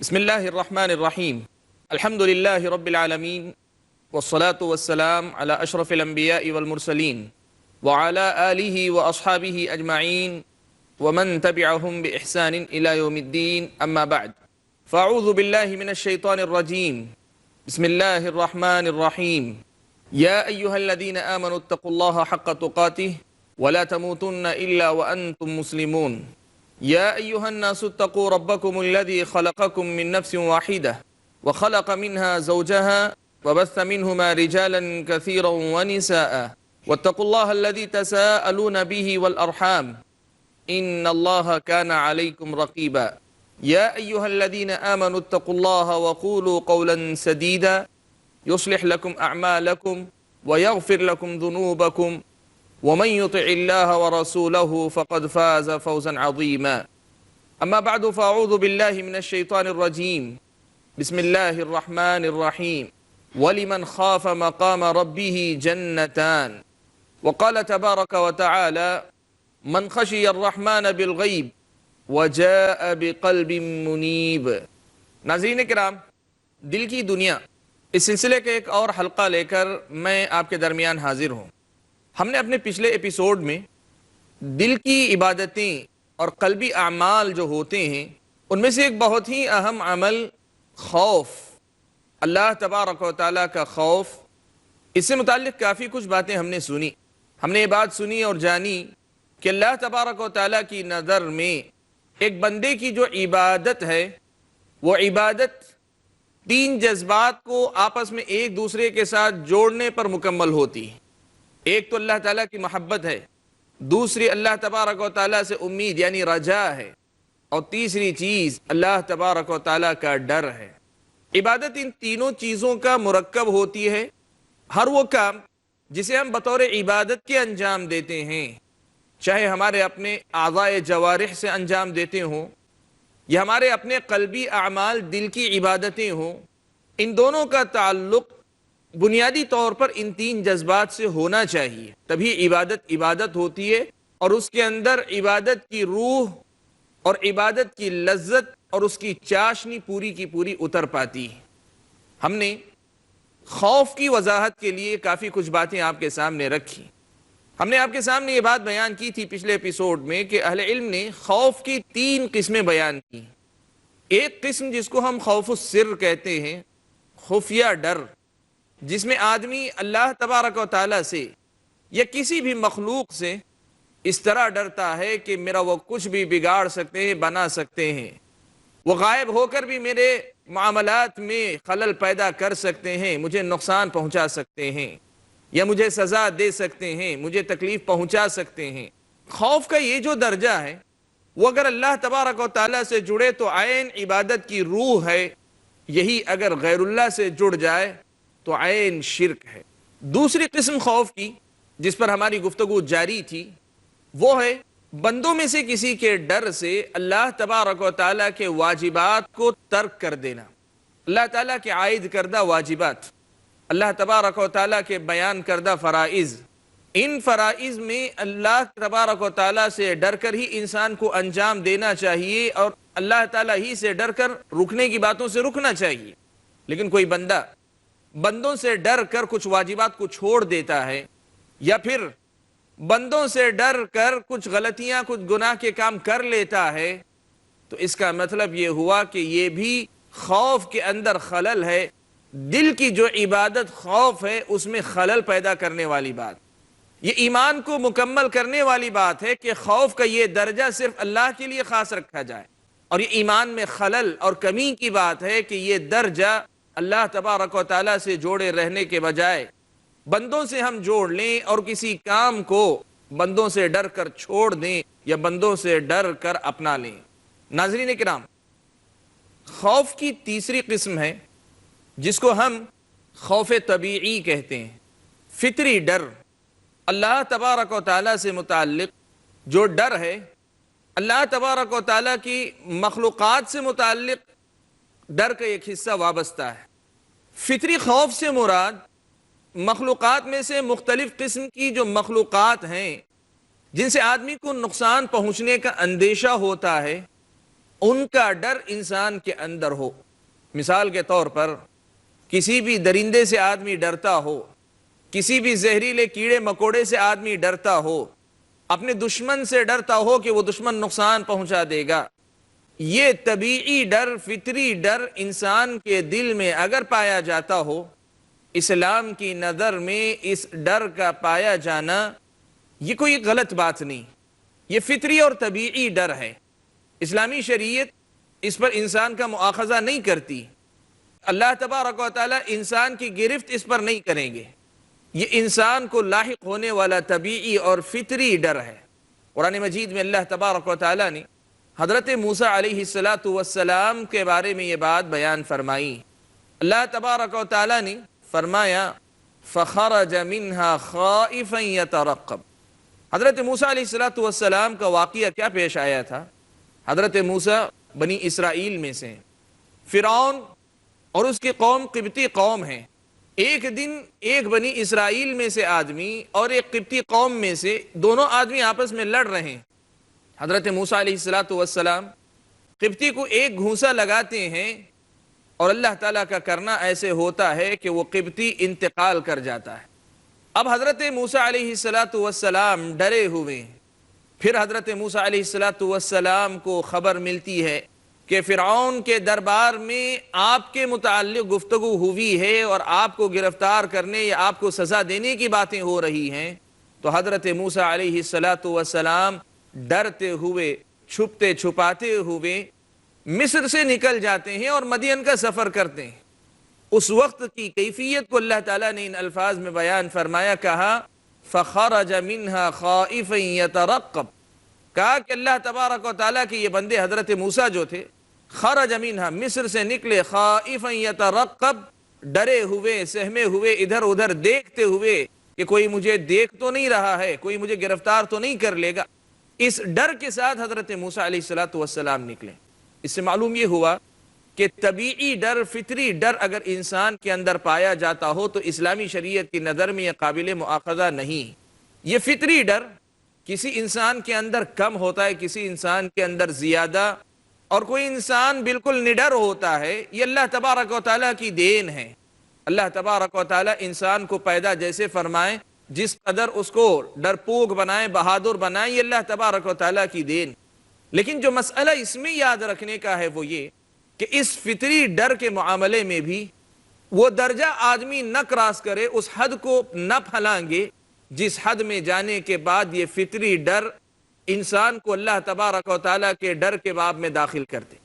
بسم اللہ الرحمن الرحیم الحمد للہ رب العالمین والصلاة والسلام علی اشرف الانبیاء والمرسلین وعلی آلہ واصحابہ اجمعین ومن تبعہم بإحسان الى یوم الدین اما بعد فاعوذ باللہ من الشیطان الرجیم بسم اللہ الرحمن الرحیم یا ایہا الذین آمنوا اتقوا اللہ حق تقاتہ ولا تموتن الا وانتم مسلمون يا أيها الناس اتقوا ربكم الذي خلقكم من نفس واحدة وخلق منها زوجها وبث منهما رجالا كثيرا ونساء واتقوا الله الذي تساءلون به والأرحام إن الله كان عليكم رقيبا يا أيها الذين آمنوا اتقوا الله وقولوا قولا سديدا يصلح لكم أعمالكم ويغفر لكم ذنوبكم ومن يطع الله ورسوله فقد فاز فوزا عظيما أما بعد فأعوذ بالله من الشيطان الرجيم بسم الله الرحمن الرحيم ولمن خاف مقام ربه جنتان وقال تبارك وتعالى من خشي الرحمن بالغيب وجاء بقلب منيب۔ ناظرین کرام، دل کی دنیا اس سلسلے کے ایک اور حلقہ لے کر میں آپ کے درمیان حاضر ہوں۔ ہم نے اپنے پچھلے ایپیسوڈ میں دل کی عبادتیں اور قلبی اعمال جو ہوتے ہیں ان میں سے ایک بہت ہی اہم عمل خوف، اللہ تبارک و تعالیٰ کا خوف، اس سے متعلق کافی کچھ باتیں ہم نے سنی۔ ہم نے یہ بات سنی اور جانی کہ اللہ تبارک و تعالیٰ کی نظر میں ایک بندے کی جو عبادت ہے وہ عبادت تین جذبات کو آپس میں ایک دوسرے کے ساتھ جوڑنے پر مکمل ہوتی ہے۔ ایک تو اللہ تعالیٰ کی محبت ہے، دوسری اللہ تبارک و تعالیٰ سے امید یعنی رجا ہے، اور تیسری چیز اللہ تبارک و تعالیٰ کا ڈر ہے۔ عبادت ان تینوں چیزوں کا مرکب ہوتی ہے۔ ہر وہ کام جسے ہم بطور عبادت کے انجام دیتے ہیں، چاہے ہمارے اپنے اعضاء جوارح سے انجام دیتے ہوں یا ہمارے اپنے قلبی اعمال دل کی عبادتیں ہوں، ان دونوں کا تعلق بنیادی طور پر ان تین جذبات سے ہونا چاہیے، تبھی عبادت ہوتی ہے اور اس کے اندر عبادت کی روح اور عبادت کی لذت اور اس کی چاشنی پوری کی پوری اتر پاتی ہے۔ ہم نے خوف کی وضاحت کے لیے کافی کچھ باتیں آپ کے سامنے رکھی۔ ہم نے آپ کے سامنے یہ بات بیان کی تھی پچھلے ایپیسوڈ میں کہ اہل علم نے خوف کی تین قسمیں بیان کی۔ ایک قسم جس کو ہم خوف السر کہتے ہیں، خفیہ ڈر، جس میں آدمی اللہ تبارک و تعالیٰ سے یا کسی بھی مخلوق سے اس طرح ڈرتا ہے کہ میرا وہ کچھ بھی بگاڑ سکتے ہیں، بنا سکتے ہیں، وہ غائب ہو کر بھی میرے معاملات میں خلل پیدا کر سکتے ہیں، مجھے نقصان پہنچا سکتے ہیں یا مجھے سزا دے سکتے ہیں، مجھے تکلیف پہنچا سکتے ہیں۔ خوف کا یہ جو درجہ ہے وہ اگر اللہ تبارک و تعالیٰ سے جڑے تو عین عبادت کی روح ہے، یہی اگر غیر اللہ سے جڑ جائے تو عین شرک ہے۔ دوسری قسم خوف کی جس پر ہماری گفتگو جاری تھی وہ ہے بندوں میں سے کسی کے ڈر سے اللہ تبارک و تعالیٰ کے واجبات کو ترک کر دینا، اللہ تعالیٰ کے عائد کردہ واجبات، اللہ تبارک و تعالیٰ کے بیان کردہ فرائض، ان فرائض میں اللہ تبارک و تعالیٰ سے ڈر کر ہی انسان کو انجام دینا چاہیے اور اللہ تعالیٰ ہی سے ڈر کر رکنے کی باتوں سے رکنا چاہیے۔ لیکن کوئی بندہ بندوں سے ڈر کر کچھ واجبات کو چھوڑ دیتا ہے یا پھر بندوں سے ڈر کر کچھ غلطیاں، کچھ گناہ کے کام کر لیتا ہے، تو اس کا مطلب یہ ہوا کہ یہ بھی خوف کے اندر خلل ہے۔ دل کی جو عبادت خوف ہے اس میں خلل پیدا کرنے والی بات، یہ ایمان کو مکمل کرنے والی بات ہے کہ خوف کا یہ درجہ صرف اللہ کے لیے خاص رکھا جائے، اور یہ ایمان میں خلل اور کمی کی بات ہے کہ یہ درجہ اللہ تبارک و تعالیٰ سے جوڑے رہنے کے بجائے بندوں سے ہم جوڑ لیں اور کسی کام کو بندوں سے ڈر کر چھوڑ دیں یا بندوں سے ڈر کر اپنا لیں۔ ناظرین کرام، خوف کی تیسری قسم ہے جس کو ہم خوف طبیعی کہتے ہیں، فطری ڈر۔ اللہ تبارک و تعالیٰ سے متعلق جو ڈر ہے، اللہ تبارک و تعالیٰ کی مخلوقات سے متعلق ڈر کا ایک حصہ وابستہ ہے۔ فطری خوف سے مراد مخلوقات میں سے مختلف قسم کی جو مخلوقات ہیں جن سے آدمی کو نقصان پہنچنے کا اندیشہ ہوتا ہے، ان کا ڈر انسان کے اندر ہو. مثال کے طور پر کسی بھی درندے سے آدمی ڈرتا ہو، کسی بھی زہریلے کیڑے مکوڑے سے آدمی ڈرتا ہو، اپنے دشمن سے ڈرتا ہو کہ وہ دشمن نقصان پہنچا دے گا. یہ طبیعی ڈر، فطری ڈر انسان کے دل میں اگر پایا جاتا ہو، اسلام کی نظر میں اس ڈر کا پایا جانا یہ کوئی غلط بات نہیں، یہ فطری اور طبیعی ڈر ہے. اسلامی شریعت اس پر انسان کا مؤاخذہ نہیں کرتی. اللہ تبارک و تعالی انسان کی گرفت اس پر نہیں کریں گے. یہ انسان کو لاحق ہونے والا طبیعی اور فطری ڈر ہے. قرآن مجید میں اللہ تبارک و تعالی نے حضرت موسیٰ علیہ السلام کے بارے میں یہ بات بیان فرمائی. اللہ تبارک و تعالی نے فرمایا فخرج منها خائفا يترقب. حضرت موسیٰ علیہ السلام کا واقعہ کیا پیش آیا تھا؟ حضرت موسیٰ بنی اسرائیل میں سے، فرعون اور اس کی قوم قبطی قوم ہیں. ایک دن ایک بنی اسرائیل میں سے آدمی اور ایک قبطی قوم میں سے دونوں آدمی آپس میں لڑ رہے ہیں. حضرت موسیٰ علیہ السلام قبطی کو ایک گھونسا لگاتے ہیں اور اللہ تعالیٰ کا کرنا ایسے ہوتا ہے کہ وہ قبطی انتقال کر جاتا ہے. اب حضرت موسیٰ علیہ السلام ڈرے ہوئے. پھر حضرت موسیٰ علیہ السلام کو خبر ملتی ہے کہ فرعون کے دربار میں آپ کے متعلق گفتگو ہوئی ہے اور آپ کو گرفتار کرنے یا آپ کو سزا دینے کی باتیں ہو رہی ہیں. تو حضرت موسیٰ علیہ السلام ڈرتے ہوئے، چھپتے چھپاتے ہوئے مصر سے نکل جاتے ہیں اور مدین کا سفر کرتے ہیں. اس وقت کی کیفیت کو اللہ تعالیٰ نے ان الفاظ میں بیان فرمایا، کہا فخرج منها خائفا يترقب. کہا کہ اللہ تبارک و تعالیٰ کے یہ بندے حضرت موسیٰ جو تھے، خرج منها مصر سے نکلے، خائفا يترقب ڈرے ہوئے، سہمے ہوئے، ادھر ادھر دیکھتے ہوئے کہ کوئی مجھے دیکھ تو نہیں رہا ہے، کوئی مجھے گرفتار تو نہیں کر لے گا. اس ڈر کے ساتھ حضرت موسیٰ علیہ السلام نکلے. اس سے معلوم یہ ہوا کہ طبیعی ڈر، فطری ڈر اگر انسان کے اندر پایا جاتا ہو تو اسلامی شریعت کی نظر میں یہ قابل مؤاخذہ نہیں. یہ فطری ڈر کسی انسان کے اندر کم ہوتا ہے، کسی انسان کے اندر زیادہ، اور کوئی انسان بالکل نڈر ہوتا ہے. یہ اللہ تبارک و تعالیٰ کی دین ہے. اللہ تبارک و تعالیٰ انسان کو پیدا جیسے فرمائے، جس قدر اس کو ڈرپوک بنائے، بہادر بنائے، یہ اللہ تبارک و تعالیٰ کی دین. لیکن جو مسئلہ اس میں یاد رکھنے کا ہے وہ یہ کہ اس فطری ڈر کے معاملے میں بھی وہ درجہ آدمی نہ کراس کرے، اس حد کو نہ پھلانگے جس حد میں جانے کے بعد یہ فطری ڈر انسان کو اللہ تبارک و تعالیٰ کے ڈر کے باب میں داخل کرتے.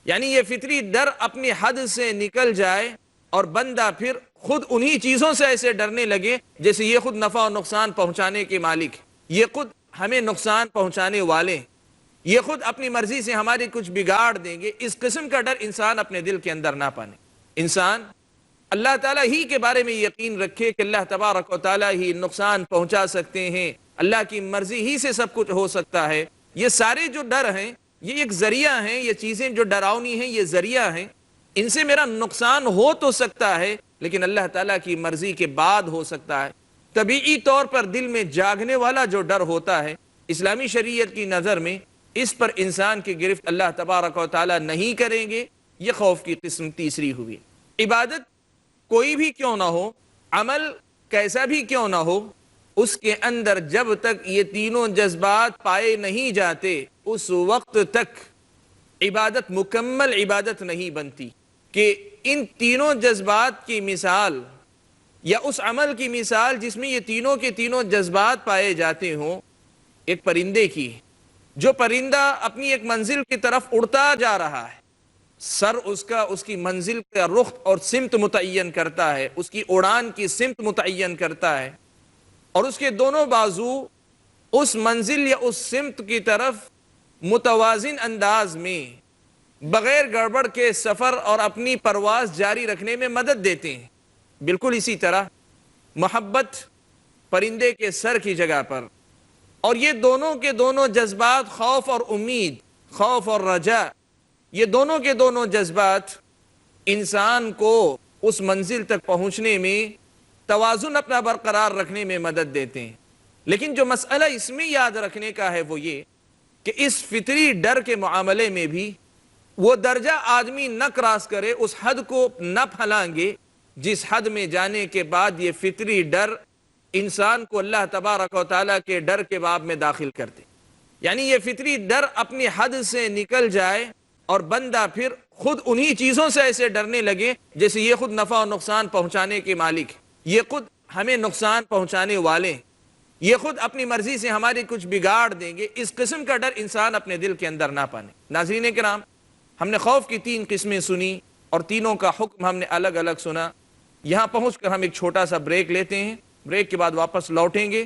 یعنی یہ فطری ڈر اپنی حد سے نکل جائے اور بندہ پھر خود انہی چیزوں سے ایسے ڈرنے لگے جیسے یہ خود نفع و نقصان پہنچانے کے مالک، یہ خود ہمیں نقصان پہنچانے والے، یہ خود اپنی مرضی سے ہماری کچھ بگاڑ دیں گے. اس قسم کا ڈر انسان اپنے دل کے اندر نہ پانے. انسان اللہ تعالیٰ ہی کے بارے میں یقین رکھے کہ اللہ تبارک و تعالیٰ ہی نقصان پہنچا سکتے ہیں، اللہ کی مرضی ہی سے سب کچھ ہو سکتا ہے. یہ سارے جو ڈر ہیں یہ ایک ذریعہ ہیں، یہ چیزیں جو ڈراؤنی ہیں یہ ذریعہ ہیں. ان سے میرا نقصان ہو تو سکتا ہے لیکن اللہ تعالیٰ کی مرضی کے بعد ہو سکتا ہے. طبیعی طور پر دل میں جاگنے والا جو ڈر ہوتا ہے، اسلامی شریعت کی نظر میں اس پر انسان کی گرفت اللہ تبارک و تعالیٰ نہیں کریں گے. یہ خوف کی قسم تیسری ہوئی. عبادت کوئی بھی کیوں نہ ہو، عمل کیسا بھی کیوں نہ ہو، اس کے اندر جب تک یہ تینوں جذبات پائے نہیں جاتے اس وقت تک عبادت مکمل عبادت نہیں بنتی. کہ ان تینوں جذبات کی مثال یا اس عمل کی مثال جس میں یہ تینوں کے تینوں جذبات پائے جاتے ہوں، ایک پرندے کی، جو پرندہ اپنی ایک منزل کی طرف اڑتا جا رہا ہے، سر اس کا اس کی منزل کا رخ اور سمت متعین کرتا ہے، اس کی اڑان کی سمت متعین کرتا ہے، اور اس کے دونوں بازو اس منزل یا اس سمت کی طرف متوازن انداز میں بغیر گڑبڑ کے سفر اور اپنی پرواز جاری رکھنے میں مدد دیتے ہیں. بالکل اسی طرح محبت پرندے کے سر کی جگہ پر، اور یہ دونوں کے دونوں جذبات، خوف اور امید، خوف اور رجا، یہ دونوں کے دونوں جذبات انسان کو اس منزل تک پہنچنے میں توازن اپنا برقرار رکھنے میں مدد دیتے ہیں. لیکن جو مسئلہ اس میں یاد رکھنے کا ہے وہ یہ کہ اس فطری ڈر کے معاملے میں بھی وہ درجہ آدمی نہ کراس کرے، اس حد کو نہ پھلانگے جس حد میں جانے کے بعد یہ فطری ڈر انسان کو اللہ تبارک و تعالیٰ کے ڈر کے باب میں داخل کر دے. یعنی یہ فطری ڈر اپنی حد سے نکل جائے اور بندہ پھر خود انہی چیزوں سے ایسے ڈرنے لگے جیسے یہ خود نفع و نقصان پہنچانے کے مالک، یہ خود ہمیں نقصان پہنچانے والے، یہ خود اپنی مرضی سے ہماری کچھ بگاڑ دیں گے. اس قسم کا ڈر انسان اپنے دل کے اندر نہ پانے. ناظرین کرام، ہم نے خوف کی 3 قسمیں سنی اور تینوں کا حکم ہم نے الگ الگ سنا. یہاں پہنچ کر ہم ایک چھوٹا سا بریک لیتے ہیں، بریک کے بعد واپس لوٹیں گے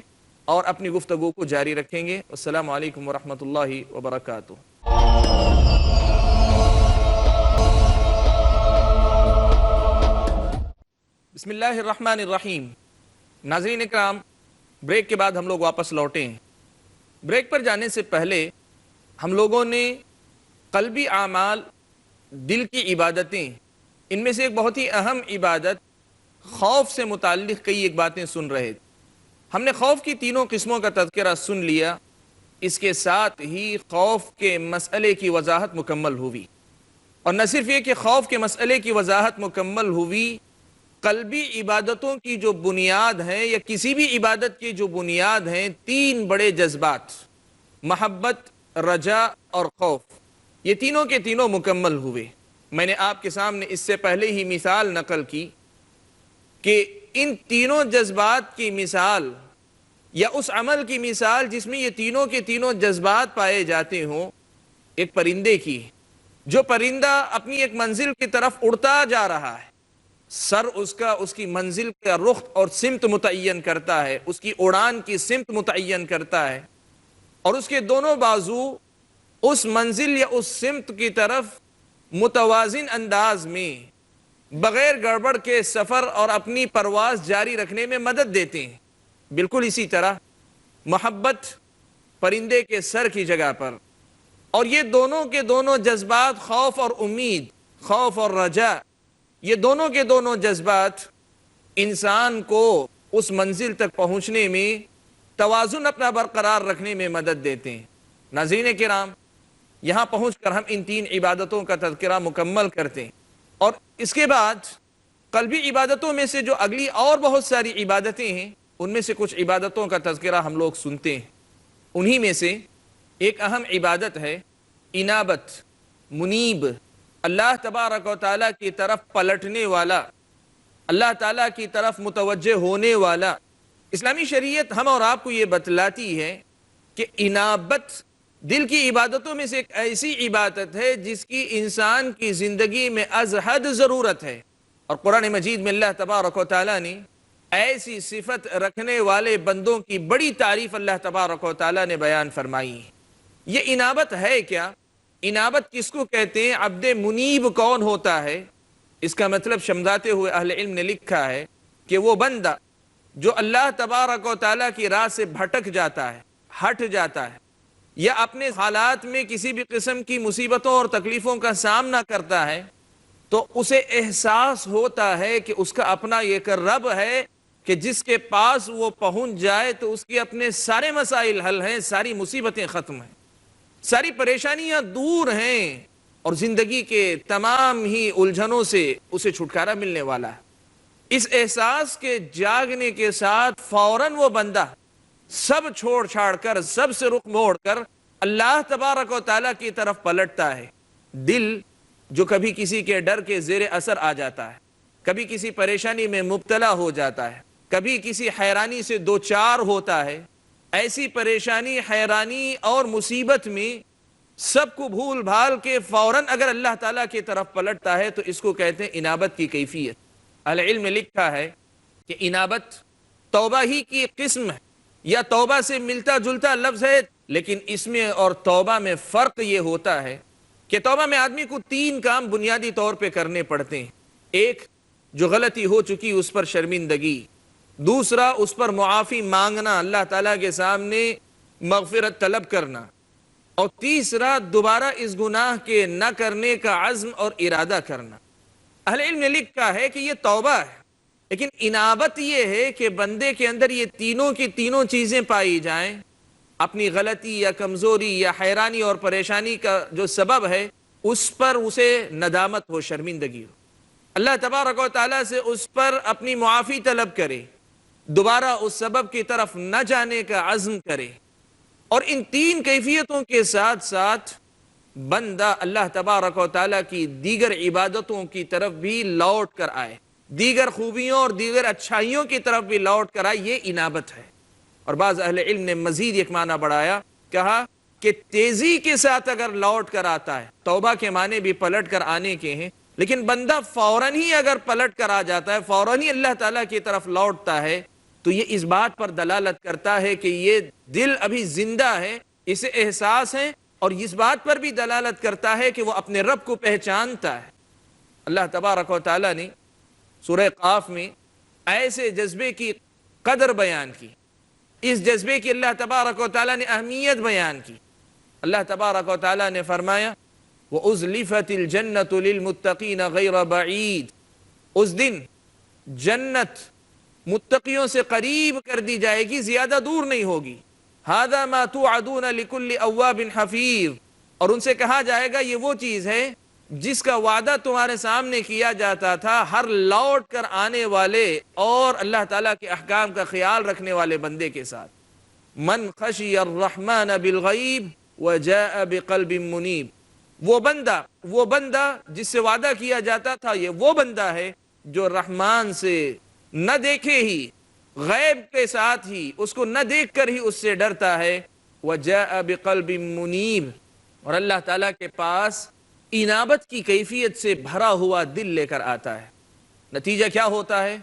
اور اپنی گفتگو کو جاری رکھیں گے. السلام علیکم ورحمۃ اللہ وبرکاتہ. بسم اللہ الرحمن الرحیم. ناظرین اکرام، بریک کے بعد ہم لوگ واپس لوٹے ہیں. بریک پر جانے سے پہلے ہم لوگوں نے قلبی اعمال، دل کی عبادتیں، ان میں سے ایک بہت ہی اہم عبادت خوف سے متعلق کئی ایک باتیں سن رہے تھے. ہم نے خوف کی تینوں قسموں کا تذکرہ سن لیا. اس کے ساتھ ہی خوف کے مسئلے کی وضاحت مکمل ہوئی. اور نہ صرف یہ کہ خوف کے مسئلے کی وضاحت مکمل ہوئی، قلبی عبادتوں کی جو بنیاد ہیں یا کسی بھی عبادت کی جو بنیاد ہیں 3 بڑے جذبات، محبت، رجا اور خوف، یہ تینوں کے تینوں مکمل ہوئے. میں نے آپ کے سامنے اس سے پہلے ہی مثال نقل کی کہ ان تینوں جذبات کی مثال یا اس عمل کی مثال جس میں یہ تینوں کے تینوں جذبات پائے جاتے ہوں، ایک پرندے کی، جو پرندہ اپنی ایک منزل کی طرف اڑتا جا رہا ہے. سر اس کا اس کی منزل کا رخ اور سمت متعین کرتا ہے، اس کی اڑان کی سمت متعین کرتا ہے، اور اس کے دونوں بازو اس منزل یا اس سمت کی طرف متوازن انداز میں بغیر گڑبڑ کے سفر اور اپنی پرواز جاری رکھنے میں مدد دیتے ہیں. بالکل اسی طرح محبت پرندے کے سر کی جگہ پر، اور یہ دونوں کے دونوں جذبات، خوف اور امید، خوف اور رجا، یہ دونوں کے دونوں جذبات انسان کو اس منزل تک پہنچنے میں توازن اپنا برقرار رکھنے میں مدد دیتے ہیں. ناظرین کرام، یہاں پہنچ کر ہم ان 3 عبادتوں کا تذکرہ مکمل کرتے ہیں، اور اس کے بعد قلبی عبادتوں میں سے جو اگلی اور بہت ساری عبادتیں ہیں ان میں سے کچھ عبادتوں کا تذکرہ ہم لوگ سنتے ہیں. انہی میں سے ایک اہم عبادت ہے انابت، منیب، اللہ تبارک و تعالیٰ کی طرف پلٹنے والا، اللہ تعالیٰ کی طرف متوجہ ہونے والا. اسلامی شریعت ہم اور آپ کو یہ بتلاتی ہے کہ انابت دل کی عبادتوں میں سے ایک ایسی عبادت ہے جس کی انسان کی زندگی میں از حد ضرورت ہے. اور قرآن مجید میں اللہ تبارک و تعالیٰ نے ایسی صفت رکھنے والے بندوں کی بڑی تعریف اللہ تبارک و تعالیٰ نے بیان فرمائی. یہ انابت ہے کیا؟ انابت کس کو کہتے ہیں؟ عبد منیب کون ہوتا ہے؟ اس کا مطلب شمداتے ہوئے اہل علم نے لکھا ہے کہ وہ بندہ جو اللہ تبارک و تعالیٰ کی راہ سے بھٹک جاتا ہے، ہٹ جاتا ہے، یا اپنے حالات میں کسی بھی قسم کی مصیبتوں اور تکلیفوں کا سامنا کرتا ہے، تو اسے احساس ہوتا ہے کہ اس کا اپنا ایک رب ہے کہ جس کے پاس وہ پہنچ جائے تو اس کے اپنے سارے مسائل حل ہیں، ساری مصیبتیں ختم ہیں، ساری پریشانیاں دور ہیں، اور زندگی کے تمام ہی الجھنوں سے اسے چھٹکارا ملنے والا ہے. اس احساس کے جاگنے کے ساتھ فوراً وہ بندہ سب چھوڑ چھاڑ کر، سب سے رخ موڑ کر اللہ تبارک و تعالیٰ کی طرف پلٹتا ہے. دل جو کبھی کسی کے ڈر کے زیر اثر آ جاتا ہے، کبھی کسی پریشانی میں مبتلا ہو جاتا ہے، کبھی کسی حیرانی سے دوچار ہوتا ہے، ایسی پریشانی، حیرانی اور مصیبت میں سب کو بھول بھال کے فوراً اگر اللہ تعالیٰ کی طرف پلٹتا ہے تو اس کو کہتے ہیں انابت کی کیفیت. اہل علم نے لکھا ہے کہ انابت توبہ ہی کی قسم ہے، یا توبہ سے ملتا جلتا لفظ ہے، لیکن اس میں اور توبہ میں فرق یہ ہوتا ہے کہ توبہ میں آدمی کو 3 کام بنیادی طور پہ کرنے پڑتے ہیں. ایک، جو غلطی ہو چکی اس پر شرمندگی. دوسرا، اس پر معافی مانگنا، اللہ تعالیٰ کے سامنے مغفرت طلب کرنا. اور تیسرا، دوبارہ اس گناہ کے نہ کرنے کا عزم اور ارادہ کرنا. اہل علم نے لکھا ہے کہ یہ توبہ ہے، لیکن انابت یہ ہے کہ بندے کے اندر یہ تینوں کی تینوں چیزیں پائی جائیں. اپنی غلطی یا کمزوری یا حیرانی اور پریشانی کا جو سبب ہے اس پر اسے ندامت ہو، شرمندگی ہو، اللہ تبارک و تعالیٰ سے اس پر اپنی معافی طلب کرے، دوبارہ اس سبب کی طرف نہ جانے کا عزم کرے، اور ان تین کیفیتوں کے ساتھ ساتھ بندہ اللہ تبارک و تعالیٰ کی دیگر عبادتوں کی طرف بھی لوٹ کر آئے، دیگر خوبیوں اور دیگر اچھائیوں کی طرف بھی لوٹ کر آئے، یہ انابت ہے۔ اور بعض اہل علم نے مزید ایک معنی بڑھایا، کہا کہ تیزی کے ساتھ اگر لوٹ کر آتا ہے، توبہ کے معنی بھی پلٹ کر آنے کے ہیں، لیکن بندہ فوراً ہی اگر پلٹ کر آ جاتا ہے، فوراً ہی اللہ تعالیٰ کی طرف لوٹتا ہے، تو یہ اس بات پر دلالت کرتا ہے کہ یہ دل ابھی زندہ ہے، اسے احساس ہے، اور اس بات پر بھی دلالت کرتا ہے کہ وہ اپنے رب کو پہچانتا ہے۔ اللہ تبارک و تعالیٰ نے سورہ قاف میں ایسے جذبے کی قدر بیان کی، اس جذبے کی اللہ تبارک و تعالیٰ نے اہمیت بیان کی۔ اللہ تبارک و تعالیٰ نے فرمایا وَأُزْلِفَتِ الْجَنَّةُ لِلْمُتَّقِينَ غَيْرَ بَعِيدٍ، اس دن جنت متقیوں سے قریب کر دی جائے گی، زیادہ دور نہیں ہوگی۔ هَذَا مَا تُوعَدُونَ لِكُلِّ أَوَّابٍ حَفِيظٍ، اور ان سے کہا جائے گا یہ وہ چیز ہے جس کا وعدہ تمہارے سامنے کیا جاتا تھا ہر لوٹ کر آنے والے اور اللہ تعالیٰ کے احکام کا خیال رکھنے والے بندے کے ساتھ۔ من خشی الرحمن بالغیب وجاء بقلب منیب، وہ بندہ جس سے وعدہ کیا جاتا تھا، یہ وہ بندہ ہے جو رحمان سے نہ دیکھے ہی، غیب کے ساتھ ہی، اس کو نہ دیکھ کر ہی اس سے ڈرتا ہے۔ وجاء بقلب منیب، اور اللہ تعالیٰ کے پاس انابت کی کیفیت سے بھرا ہوا دل لے کر آتا ہے۔ نتیجہ کیا ہوتا ہے؟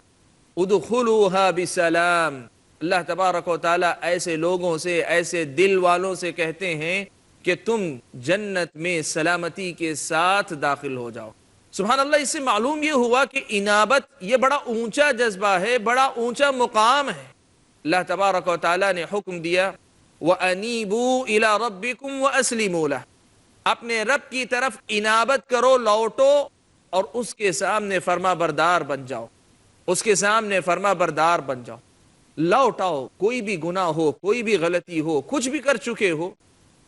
ادخلوها بسلام، اللہ تبارک و تعالیٰ ایسے لوگوں سے، ایسے دل والوں سے کہتے ہیں کہ تم جنت میں سلامتی کے ساتھ داخل ہو جاؤ۔ سبحان اللہ، اس سے معلوم یہ ہوا کہ انابت یہ بڑا اونچا جذبہ ہے، بڑا اونچا مقام ہے۔ اللہ تبارک و تعالیٰ نے حکم دیا وَأَنِيبُوا إِلَىٰ رَبِّكُمْ وَأَسْلِمُوا لَهُ، اپنے رب کی طرف انابت کرو، لوٹو، اور اس کے سامنے فرما بردار بن جاؤ، اس کے سامنے فرما بردار بن جاؤ۔ لوٹ آؤ، کوئی بھی گناہ ہو، کوئی بھی غلطی ہو، کچھ بھی کر چکے ہو،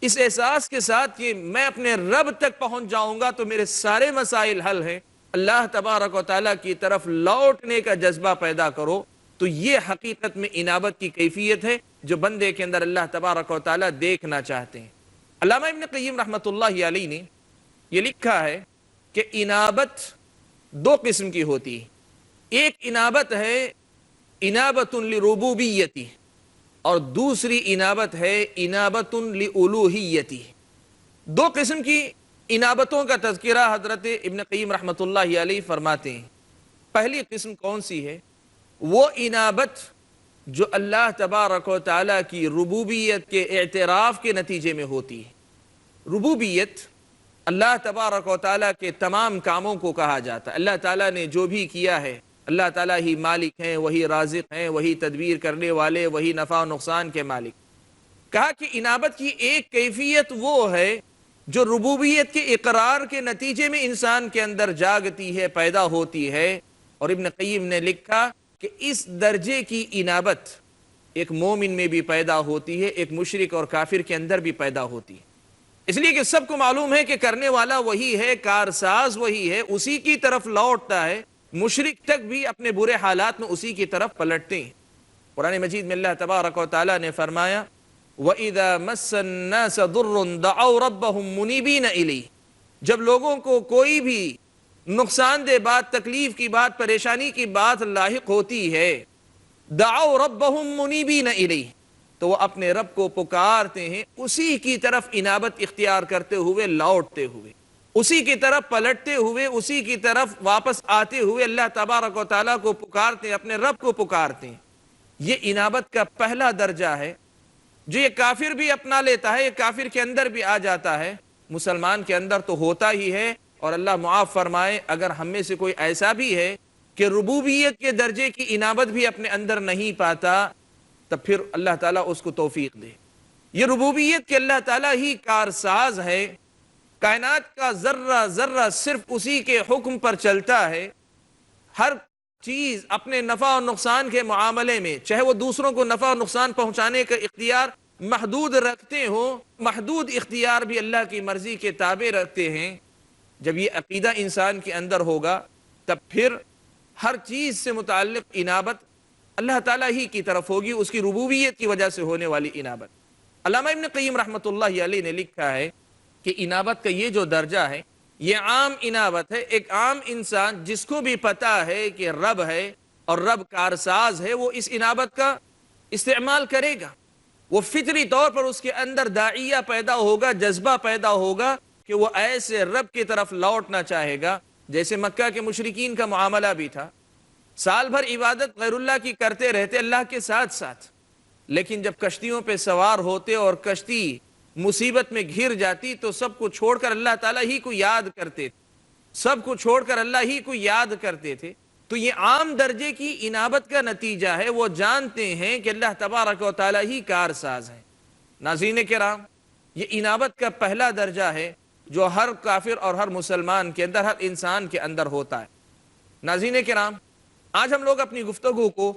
اس احساس کے ساتھ کہ میں اپنے رب تک پہنچ جاؤں گا تو میرے سارے مسائل حل ہیں، اللہ تبارک و تعالیٰ کی طرف لوٹنے کا جذبہ پیدا کرو۔ تو یہ حقیقت میں انابت کی کیفیت ہے جو بندے کے اندر اللہ تبارک و تعالیٰ دیکھنا چاہتے ہیں۔ علامہ ابن قیم رحمۃ اللہ علیہ نے یہ لکھا ہے کہ انابت دو قسم کی ہوتی ہے۔ ایک انابت ہے انابت لربوبیتی، اور دوسری انابت ہے انابت لالوہیتی۔ دو قسم کی انابتوں کا تذکرہ حضرت ابن قیم رحمۃ اللہ علیہ فرماتے ہیں۔ پہلی قسم کون سی ہے؟ وہ انابت جو اللہ تبارک و تعالیٰ کی ربوبیت کے اعتراف کے نتیجے میں ہوتی ہے۔ ربوبیت اللہ تبارک و تعالیٰ کے تمام کاموں کو کہا جاتا ہے۔ اللہ تعالیٰ نے جو بھی کیا ہے، اللہ تعالیٰ ہی مالک ہیں، وہی رازق ہیں، وہی تدبیر کرنے والے، وہی نفع و نقصان کے مالک۔ کہا کہ انابت کی ایک کیفیت وہ ہے جو ربوبیت کے اقرار کے نتیجے میں انسان کے اندر جاگتی ہے، پیدا ہوتی ہے۔ اور ابن قیم نے لکھا کہ اس درجے کی انابت ایک مومن میں بھی پیدا ہوتی ہے، ایک مشرک اور کافر کے اندر بھی پیدا ہوتی ہے، اس لیے کہ سب کو معلوم ہے کہ کرنے والا وہی ہے، کارساز وہی ہے، اسی کی طرف لوٹتا ہے۔ مشرک تک بھی اپنے برے حالات میں اسی کی طرف پلٹتے ہیں۔ قرآن مجید میں اللہ تبارک و تعالیٰ نے فرمایا وَإِذَا مَسَّ النَّاسَ ضُرٌّ دَعَوْا رَبَّهُمْ مُنِيبِينَ إِلَيْهِ، جب لوگوں کو کوئی بھی نقصان دہ بات، تکلیف کی بات، پریشانی کی بات لاحق ہوتی ہے، دعوا ربهم منیبین الیہ، تو وہ اپنے رب کو پکارتے ہیں، اسی کی طرف انابت اختیار کرتے ہوئے، لوٹتے ہوئے، اسی کی طرف پلٹتے ہوئے، اسی کی طرف واپس آتے ہوئے اللہ تبارک و تعالیٰ کو پکارتے ہیں، اپنے رب کو پکارتے ہیں۔ یہ انابت کا پہلا درجہ ہے جو یہ کافر بھی اپنا لیتا ہے، یہ کافر کے اندر بھی آ جاتا ہے، مسلمان کے اندر تو ہوتا ہی ہے۔ اور اللہ معاف فرمائے اگر ہم میں سے کوئی ایسا بھی ہے کہ ربوبیت کے درجے کی انابت بھی اپنے اندر نہیں پاتا، تب پھر اللہ تعالیٰ اس کو توفیق دے۔ یہ ربوبیت کے اللہ تعالیٰ ہی کارساز ہے، کائنات کا ذرہ ذرہ صرف اسی کے حکم پر چلتا ہے، ہر چیز اپنے نفع و نقصان کے معاملے میں، چاہے وہ دوسروں کو نفع و نقصان پہنچانے کا اختیار محدود رکھتے ہوں، محدود اختیار بھی اللہ کی مرضی کے تابع رکھتے ہیں، جب یہ عقیدہ انسان کے اندر ہوگا تب پھر ہر چیز سے متعلق انابت اللہ تعالیٰ ہی کی طرف ہوگی، اس کی ربوبیت کی وجہ سے ہونے والی انابت۔ علامہ ابن قیم رحمۃ اللہ علیہ نے لکھا ہے کہ انابت کا یہ جو درجہ ہے یہ عام انابت ہے۔ ایک عام انسان جس کو بھی پتا ہے کہ رب ہے اور رب کارساز ہے، وہ اس انابت کا استعمال کرے گا۔ وہ فطری طور پر اس کے اندر داعیہ پیدا ہوگا، جذبہ پیدا ہوگا کہ وہ ایسے رب کی طرف لوٹنا چاہے گا جیسے مکہ کے مشرکین کا معاملہ بھی تھا۔ سال بھر عبادت غیر اللہ کی کرتے رہتے اللہ کے ساتھ ساتھ، لیکن جب کشتیوں پہ سوار ہوتے اور کشتی مصیبت میں گھر جاتی تو سب کو چھوڑ کر اللہ تعالیٰ ہی کو یاد کرتے تھے، سب کو چھوڑ کر اللہ ہی کو یاد کرتے تھے۔ تو یہ عام درجے کی انابت کا نتیجہ ہے، وہ جانتے ہیں کہ اللہ تبارک و تعالیٰ ہی کارساز ہے۔ ناظرین کرام، یہ انابت کا پہلا درجہ ہے جو ہر کافر اور ہر مسلمان کے اندر، ہر انسان کے اندر ہوتا ہے۔ ناظرین کرام، آج ہم لوگ اپنی گفتگو کو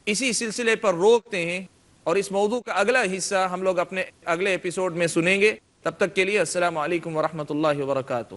اسی سلسلے پر روکتے ہیں اور اس موضوع کا اگلا حصہ ہم لوگ اپنے اگلے ایپیسوڈ میں سنیں گے۔ تب تک کے لیے السلام علیکم ورحمۃ اللہ وبرکاتہ۔